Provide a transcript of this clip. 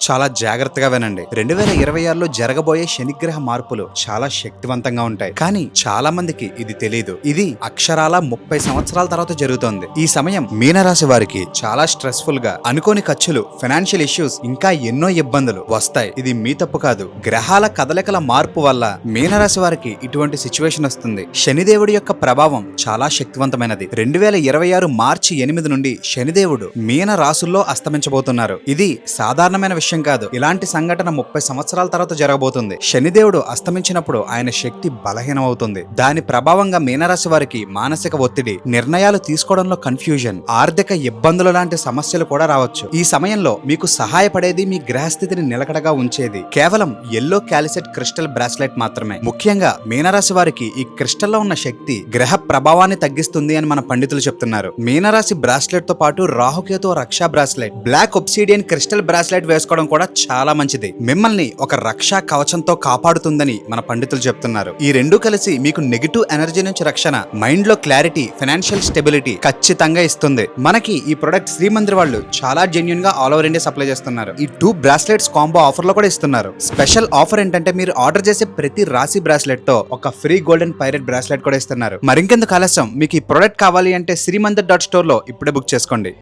చాలా జాగ్రత్తగా వినండి. 2026లో జరగబోయే శనిగ్రహ మార్పులు చాలా శక్తివంతంగా ఉంటాయి. కానీ చాలా మందికి ఇది తెలియదు. ఇది అక్షరాల 30 సంవత్సరాల తర్వాత జరుగుతోంది. ఈ సమయం మీనరాశి వారికి చాలా స్ట్రెస్ఫుల్ గా, అనుకోని ఖర్చులు, ఫైనాన్షియల్ ఇష్యూస్, ఇంకా ఎన్నో ఇబ్బందులు వస్తాయి. ఇది మీ తప్పు కాదు. గ్రహాల కదలికల మార్పు వల్ల మీనరాశి వారికి ఇటువంటి సిచ్యువేషన్ వస్తుంది. శనిదేవుడి యొక్క ప్రభావం చాలా శక్తివంతమైనది. 2026 మార్చి 8 నుండి శనిదేవుడు మీన రాశుల్లో అస్తమించబోతున్నారు. ఇది సాధారణమైన విషయం కాదు. ఇలాంటి సంఘటన 30 సంవత్సరాల తర్వాత జరగబోతుంది. శనిదేవుడు అస్తమించినప్పుడు ఆయన శక్తి బలహీనమవుతుంది. దాని ప్రభావంగా మీనరాశి వారికి మానసిక ఒత్తిడి, నిర్ణయాలు తీసుకోవడంలో కన్ఫ్యూజన్, ఆర్థిక ఇబ్బందులు లాంటి సమస్యలు కూడా రావచ్చు. ఈ సమయంలో మీకు సహాయపడేది మీ గ్రహస్థితిని నిలకడగా ఉంచేది కేవలం ఎల్లో క్యాలిసెట్ క్రిస్టల్ బ్రాస్లెట్ మాత్రమే. ముఖ్యంగా మీనరాశి వారికి ఈ క్రిస్టల్లో ఉన్న శక్తి గ్రహ ప్రభావాన్ని తగ్గిస్తుంది అని మన పండితులు చెప్తున్నారు. మీనరాశి బ్రాస్లెట్ తో పాటు రాహుకేతు రక్షా bracelet, black obsidian crystal bracelet వేసుకోవడం కూడా చాలా మంచిది. మిమ్మల్ని ఒక రక్షా కవచంతో కాపాడుతుందని మన పండితులు చెప్తున్నారు. ఈ రెండు కలిసి మీకు నెగిటివ్ ఎనర్జీ నుంచి రక్షణ, మైండ్ లో క్లారిటీ, ఫైనాన్షియల్ స్టెబిలిటీ ఖచ్చితంగా ఇస్తుంది. మనకి ఈ ప్రొడక్ట్ శ్రీమందిర్ వాళ్ళు చాలా జెన్యూన్ గా ఆల్ ఓవర్ ఇండియా సప్లై చేస్తున్నారు. ఈ 2 బ్రాస్లెట్స్ కాంబో ఆఫర్ లో కూడా ఇస్తున్నారు. స్పెషల్ ఆఫర్ ఏంటంటే మీరు ఆర్డర్ చేసే ప్రతి రాశి బ్రాస్లెట్ తో ఒక ఫ్రీ గోల్డెన్ పైరెట్ బ్రాస్లెట్ కూడా ఇస్తున్నారు. మరింకెందుకు ఆలస్యం, మీకు ఈ ప్రొడక్ట్ కావాలి అంటే శ్రీమందిర్.store లో ఇప్పుడే బుక్ చేసుకోండి.